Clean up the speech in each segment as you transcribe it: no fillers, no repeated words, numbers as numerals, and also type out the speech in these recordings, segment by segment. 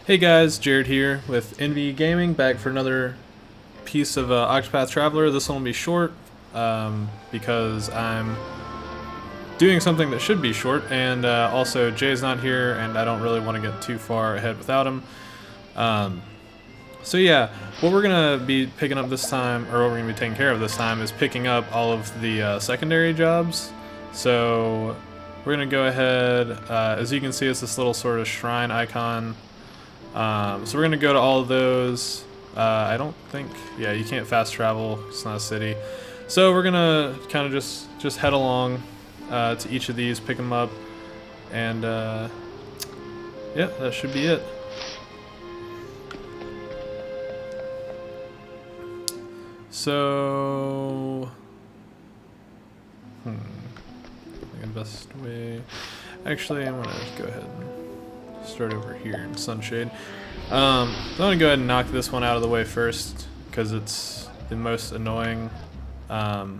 Hey guys, Jared here with NV Gaming, back for another piece of Octopath Traveler. This one will be short because I'm doing something that should be short, and also Jay's not here, and I don't really want to get too far ahead without him. So yeah, what we're going to be picking up this time, or what we're going to be taking care of this time, is picking up all of the secondary jobs. So we're going to go ahead, as you can see, it's this little sort of shrine icon. So we're going to go to all of those. I don't think, yeah, you can't fast travel, it's not a city. So we're going to kind of just head along to each of these, pick them up, and yeah, that should be it. So, I think the best way, actually I'm going to go ahead and start over here in Sunshade. I'm going to go ahead and knock this one out of the way first, because it's the most annoying. Not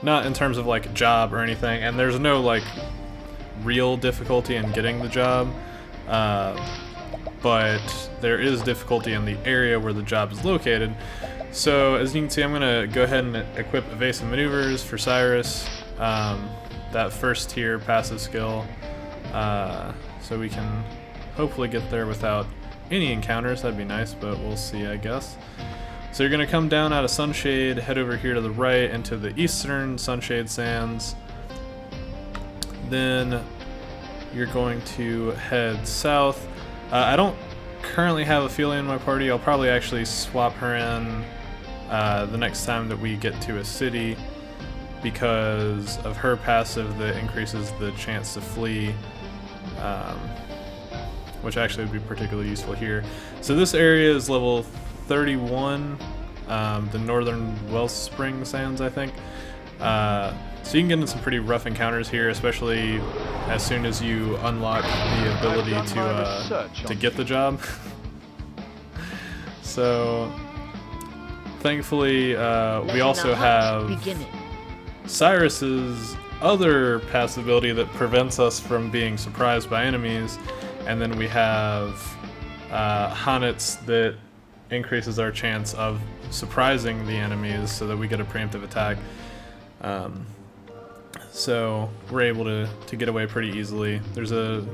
in terms of like job or anything, and there's no like real difficulty in getting the job, but there is difficulty in the area where the job is located. So as you can see, I'm going to go ahead and equip Evasive Maneuvers for Cyrus, that first tier passive skill, so we can hopefully get there without any encounters. That'd be nice, but we'll see, I guess. So you're going to come down out of Sunshade, head over here to the right into the eastern Sunshade Sands. Then you're going to head south. I don't currently have a feeling in my party. I'll probably actually swap her in the next time that we get to a city, because of her passive that increases the chance to flee, which actually would be particularly useful here. So this area is level 31, the northern Wellspring Sands, I think. So you can get into some pretty rough encounters here, especially as soon as you unlock the ability to get the job. So thankfully, we also have Cyrus's other passive ability that prevents us from being surprised by enemies, and then we have Hanit's that increases our chance of surprising the enemies so that we get a preemptive attack. So we're able to get away pretty easily. There's a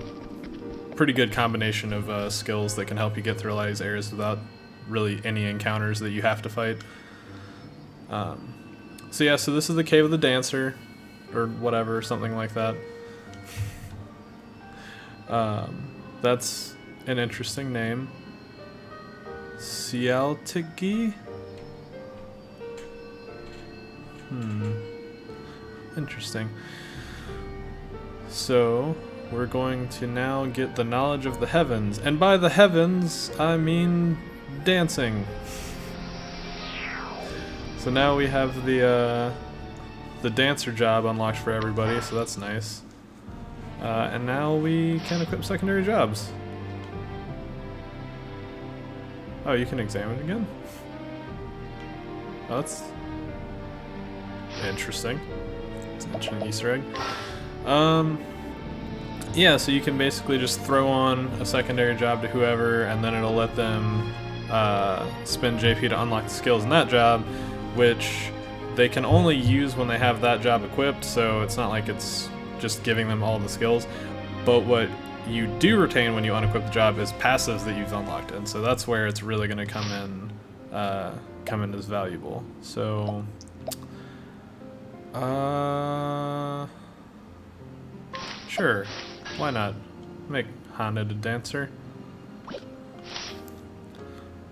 pretty good combination of skills that can help you get through a lot of these areas without really any encounters that you have to fight. So yeah, so this is the Cave of the Dancer, or whatever, something like that. That's an interesting name. Cialtigi? Interesting. So, we're going to now get the knowledge of the heavens. And by the heavens, I mean dancing. So now we have the dancer job unlocked for everybody, so that's nice. And now we can equip secondary jobs. Oh, you can examine it again? Oh, that's interesting. It's an interesting Easter egg. Yeah, so you can basically just throw on a secondary job to whoever, and then it'll let them spend JP to unlock the skills in that job, which they can only use when they have that job equipped, so it's not like it's just giving them all the skills. But what you do retain when you unequip the job is passives that you've unlocked, and so that's where it's really going to come in as valuable. So sure, why not make Honda a dancer?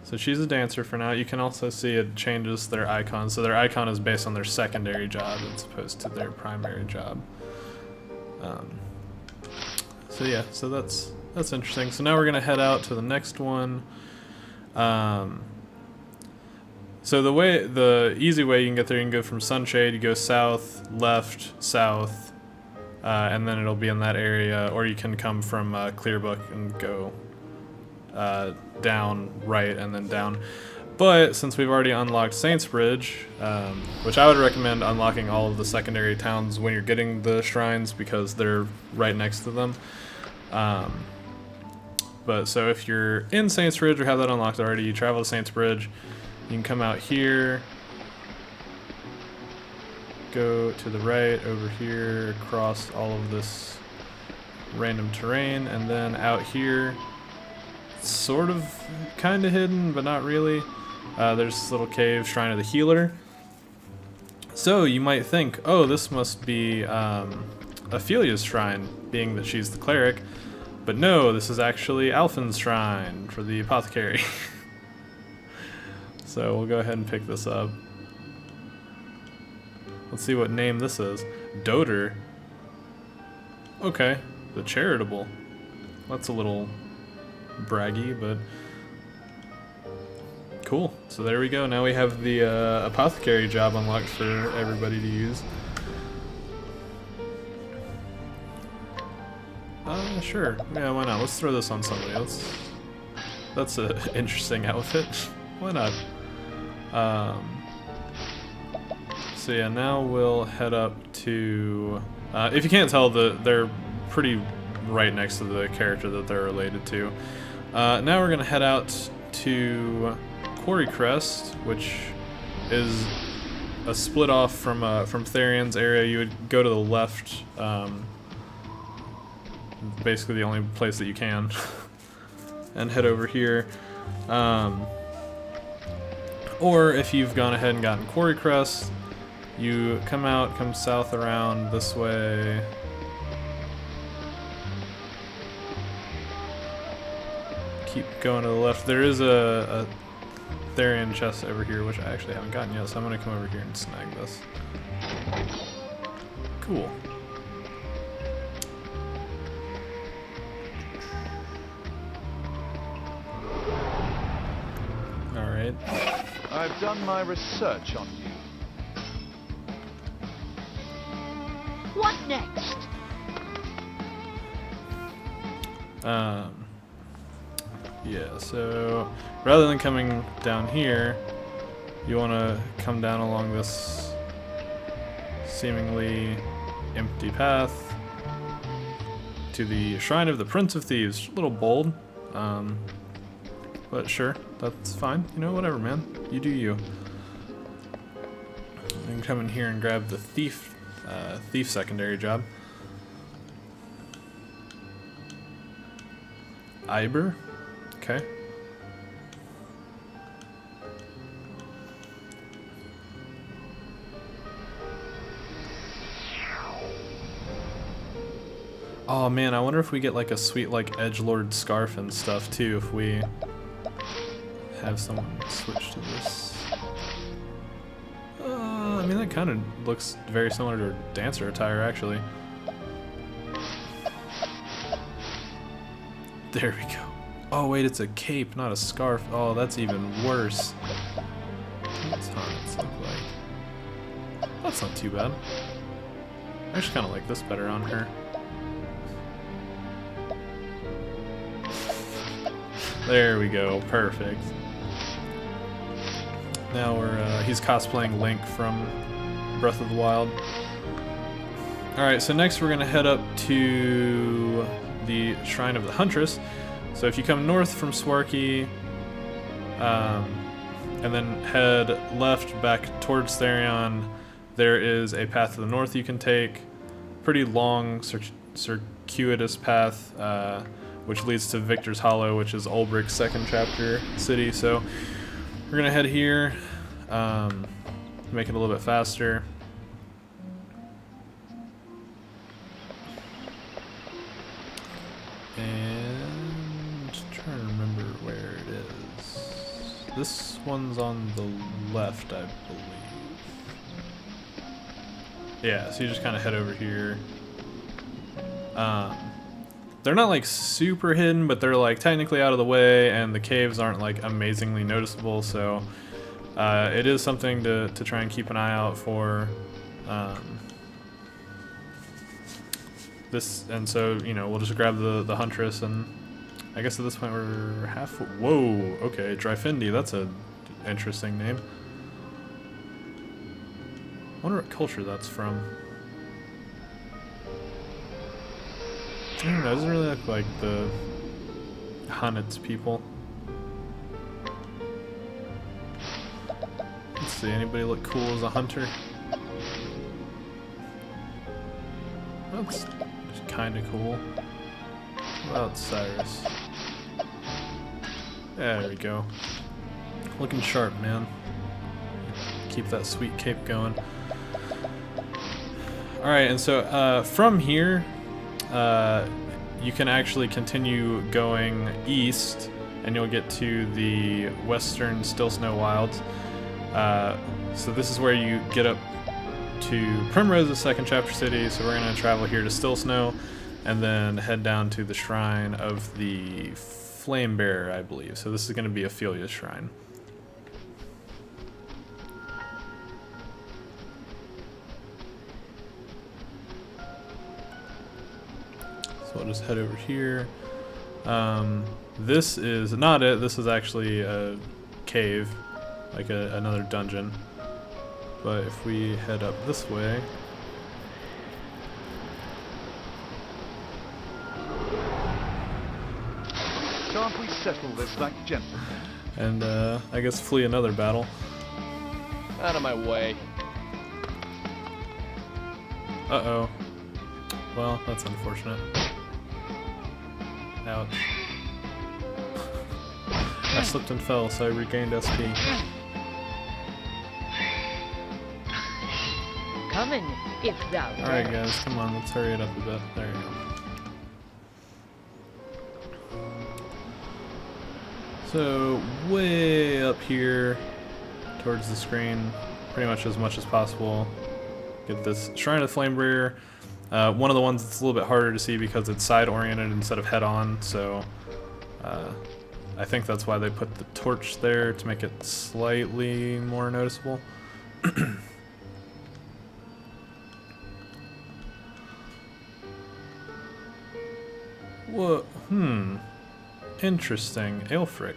So she's a dancer for now. You can also see it changes their icon, so their icon is based on their secondary job as opposed to their primary job. So yeah, so that's interesting. So now we're gonna head out to the next one. So the easy way you can get there, you can go from Sunshade, you go south, left, south, and then it'll be in that area, or you can come from Clearbook and go down, right, and then down. But since we've already unlocked Saints Bridge, which I would recommend unlocking all of the secondary towns when you're getting the shrines, because they're right next to them. But so if you're in Saints Bridge or have that unlocked already, you travel to Saints Bridge. You can come out here, go to the right over here, across all of this random terrain, and then out here, sort of kind of hidden, but not really. There's this little cave, Shrine of the Healer. So you might think, oh, this must be Ophelia's shrine, being that she's the cleric. But no, this is actually Alphen's shrine for the apothecary. So we'll go ahead and pick this up. Let's see what name this is. Doter. Okay, the charitable. That's a little braggy, but cool. So there we go. Now we have the apothecary job unlocked for everybody to use. Sure. Yeah, why not? Let's throw this on somebody else. That's an interesting outfit. Why not? So yeah, now we'll head up to... if you can't tell, they're pretty right next to the character that they're related to. Now we're going to head out to Quarry Crest, which is a split off from Therion's area. You would go to the left, basically the only place that you can, and head over here. Or if you've gone ahead and gotten Quarry Crest, you come south around this way. Keep going to the left. There is a Therion chest over here, which I actually haven't gotten yet, so I'm going to come over here and snag this. Cool. Alright. I've done my research on you. What next? Yeah, so rather than coming down here, you want to come down along this seemingly empty path to the Shrine of the Prince of Thieves. A little bold, but sure, that's fine. You know, whatever, man. You do you. You can come in here and grab the thief secondary job. Iber? Okay. Oh man, I wonder if we get like a sweet like edgelord scarf and stuff too if we have someone switch to this. I mean that kind of looks very similar to dancer attire actually. There we go. Oh wait, it's a cape, not a scarf. Oh, that's even worse. What's Hans look like? That's not too bad. I actually kind of like this better on her. There we go, perfect. Now he's cosplaying Link from Breath of the Wild. Alright, so next we're gonna head up to the Shrine of the Huntress. So if you come north from Swarky, and then head left back towards Therion, there is a path to the north you can take. Pretty long, circuitous path, which leads to Victor's Hollow, which is Ulbrich's second chapter city. So we're gonna head here, make it a little bit faster. And trying to remember where it is. This one's on the left, I believe. Yeah, so you just kind of head over here. They're not like super hidden, but they're like technically out of the way, and the caves aren't like amazingly noticeable, so it is something to try and keep an eye out for. This, and so, you know, we'll just grab the Huntress, and I guess at this point we're half. Whoa, okay, Dryfindi, that's a interesting name. I wonder what culture that's from. I don't know, it doesn't really look like the hunt its people. Let's see, anybody look cool as a hunter? That's kind of cool. What about Cyrus? There we go. Looking sharp, man. Keep that sweet cape going. Alright, and so from here, you can actually continue going east, and you'll get to the western Still Snow Wilds. So this is where you get up to Primrose, the second chapter city, so we're going to travel here to Still Snow, and then head down to the shrine of the Flame Bearer, I believe. So this is going to be Ophelia's shrine. So I'll just head over here. This is not it. This is actually a cave, like another dungeon. But if we head up this way, Can't we settle this like gentlemen? and I guess flee another battle. Out of my way. Uh-oh. Well, that's unfortunate. Ouch. I slipped and fell, so I regained SP. Coming, if thou Alright dare. guys, come on, let's hurry it up a bit. There you go. So, way up here towards the screen, pretty much as possible. Get this Shrine of the Flamebringer. One of the ones that's a little bit harder to see because it's side-oriented instead of head-on, so I think that's why they put the torch there, to make it slightly more noticeable. What? Interesting. Aelfric.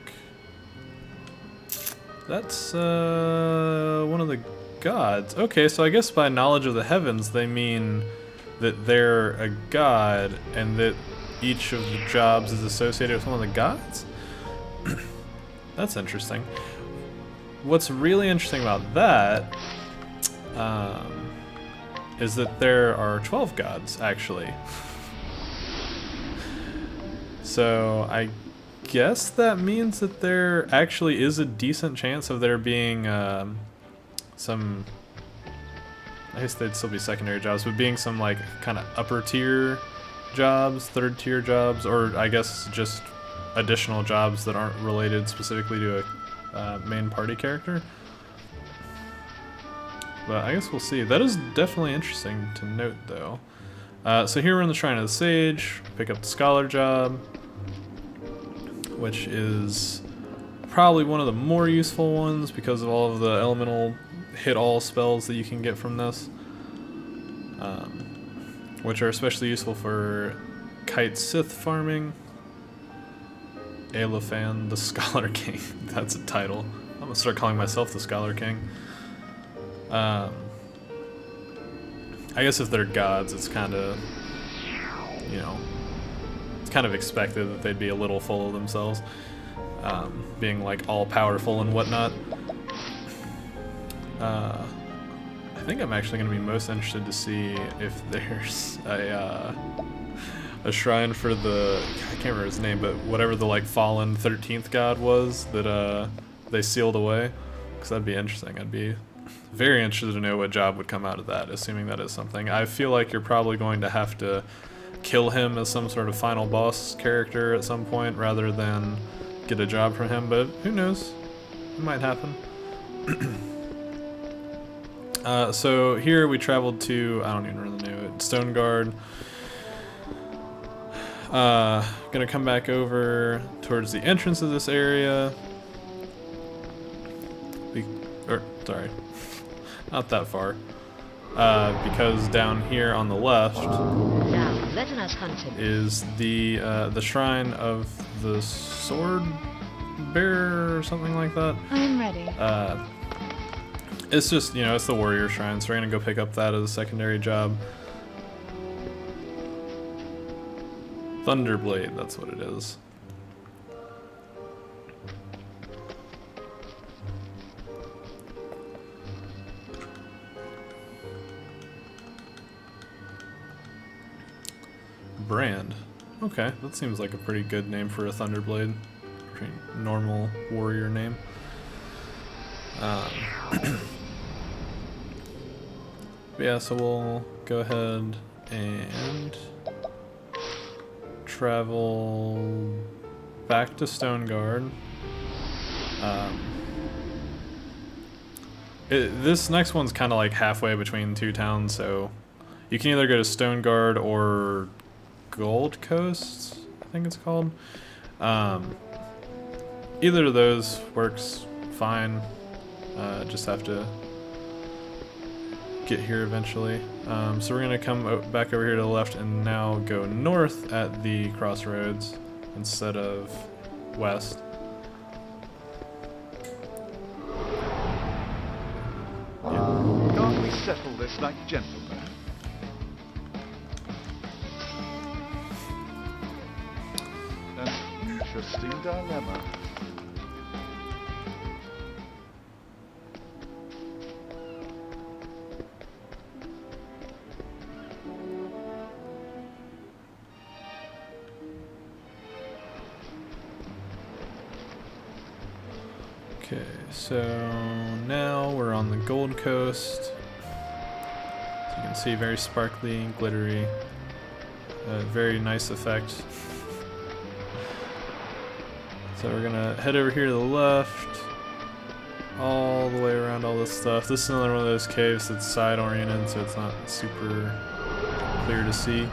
That's one of the gods. Okay, so I guess by knowledge of the heavens they mean that they're a god and that each of the jobs is associated with one of the gods? That's interesting. What's really interesting about that is that there are 12 gods, actually. So I guess that means that there actually is a decent chance of there being some, I guess they'd still be secondary jobs, but being some like kind of upper tier jobs, third tier jobs, or I guess just additional jobs that aren't related specifically to a main party character. But I guess we'll see. That is definitely interesting to note though. So here we're in the Shrine of the Sage, pick up the Scholar job, which is probably one of the more useful ones because of all of the elemental hit-all spells that you can get from this, which are especially useful for Kite Sith farming. Aelofan, the Scholar King. That's a title. I'm gonna start calling myself the Scholar King. I guess if they're gods, it's kind of, you know, it's kind of expected that they'd be a little full of themselves, being like all powerful and whatnot. I think I'm actually going to be most interested to see if there's a shrine for the, I can't remember his name, but whatever the like fallen 13th god was that they sealed away, because that'd be interesting. I'd be very interested to know what job would come out of that, assuming that is something. I feel like you're probably going to have to kill him as some sort of final boss character at some point rather than get a job from him, but who knows? It might happen. So here we traveled to, I don't even really know it, Stoneguard. Gonna come back over towards the entrance of this area. Sorry, not that far. Because down here on the left Now, let us hunt him. is the shrine of the Sword Bearer or something like that. I'm ready. It's just, you know, it's the warrior shrine, so we're gonna go pick up that as a secondary job. Thunderblade, that's what it is. Brand. Okay, that seems like a pretty good name for a Thunderblade. Pretty normal warrior name. Yeah, so we'll go ahead and travel back to Stoneguard. This next one's kind of like halfway between two towns, so you can either go to Stoneguard or Gold Coast, I think it's called. Either of those works fine. Just have to get here eventually. So we're gonna come back over here to the left and now go north at the crossroads instead of west. Can't we settle this like gentlemen? An interesting dilemma. Okay, so now we're on the Gold Coast. So you can see very sparkly and glittery. Very nice effect. So we're gonna head over here to the left, all the way around all this stuff. This is another one of those caves that's side oriented, so it's not super clear to see.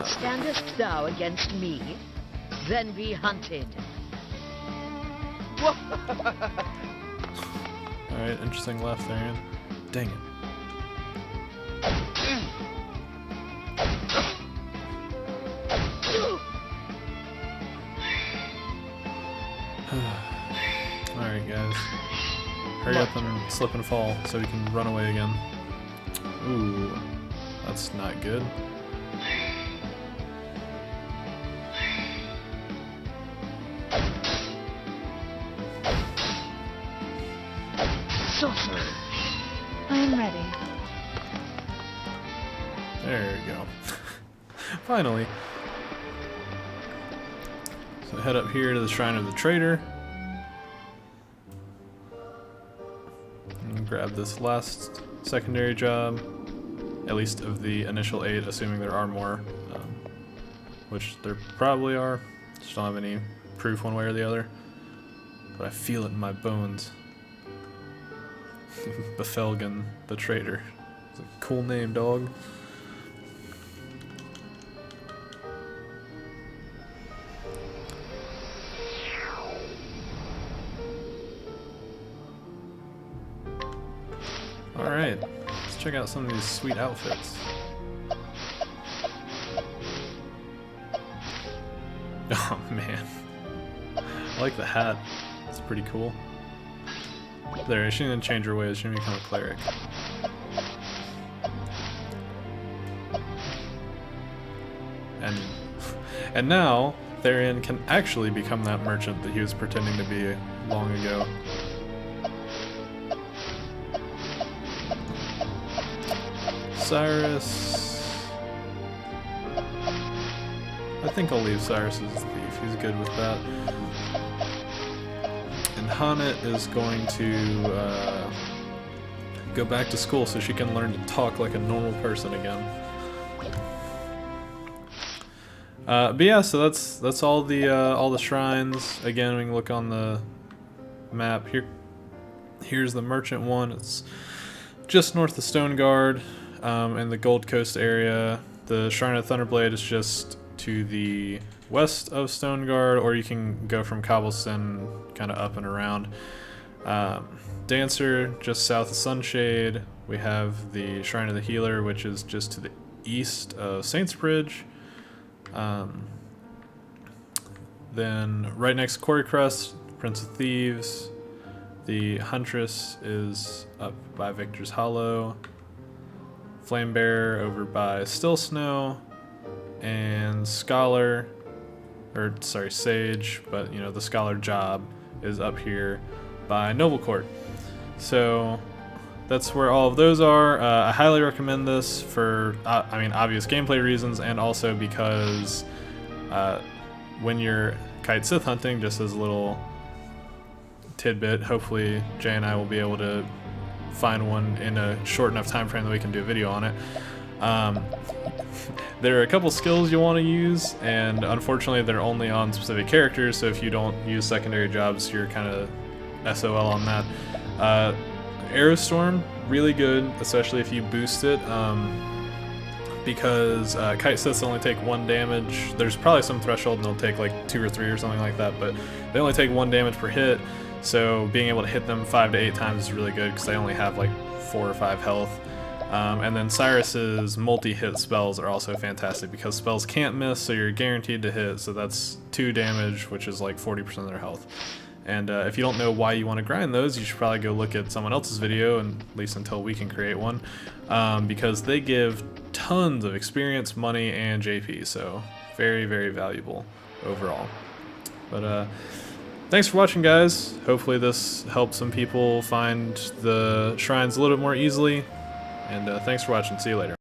Standest thou against me? Then be hunted. Alright, interesting left there, Ian. Dang it. Alright, guys. Hurry up and slip and fall so we can run away again. Ooh, that's not good. Sorcerer. I am ready. There we go. Finally. So head up here to the Shrine of the Trader. And grab this last secondary job. At least of the initial 8, assuming there are more. Which there probably are. Just don't have any proof one way or the other. But I feel it in my bones. Befelgen the Trader. It's a cool name, dog. Alright, let's check out some of these sweet outfits. Oh man. I like the hat. It's pretty cool. There, she didn't change her ways, she didn't become a cleric. And now, Therian can actually become that merchant that he was pretending to be long ago. Cyrus... I think I'll leave Cyrus as the thief, he's good with that. And Hanet is going to go back to school so she can learn to talk like a normal person again. But yeah, so that's all the shrines. Again, we can look on the map here. Here's the merchant one. It's just north of Stoneguard, in the Gold Coast area. The Shrine of Thunderblade is just to the west of Stoneguard, or you can go from Cobblestone kind of up and around. Dancer just south of Sunshade. We have the Shrine of the Healer, which is just to the east of Saints Bridge. Then right next to Quarry Crest, Prince of Thieves. The Huntress is up by Victor's Hollow. Flamebearer over by Still Snow. And Scholar, or sorry, Sage, but you know, the Scholar job is up here by Noble Court. So that's where all of those are. I highly recommend this for, I mean, obvious gameplay reasons, and also because when you're kite Sith hunting, just as a little tidbit, hopefully Jay and I will be able to find one in a short enough time frame that we can do a video on it. There are a couple skills you want to use, and unfortunately they're only on specific characters, so if you don't use secondary jobs, you're kind of SOL on that. Aerostorm, really good, especially if you boost it, because kite Siths only take 1 damage. There's probably some threshold and they'll take like 2 or 3 or something like that, but they only take 1 damage per hit, so being able to hit them 5 to 8 times is really good because they only have like 4 or 5 health. And then Cyrus's multi-hit spells are also fantastic because spells can't miss, so you're guaranteed to hit, so that's 2 damage, which is like 40% of their health. And if you don't know why you want to grind those, you should probably go look at someone else's video, and at least until we can create one, because they give tons of experience, money, and JP, so very, very valuable overall. But thanks for watching, guys. Hopefully this helped some people find the shrines a little bit more easily. And thanks for watching. See you later.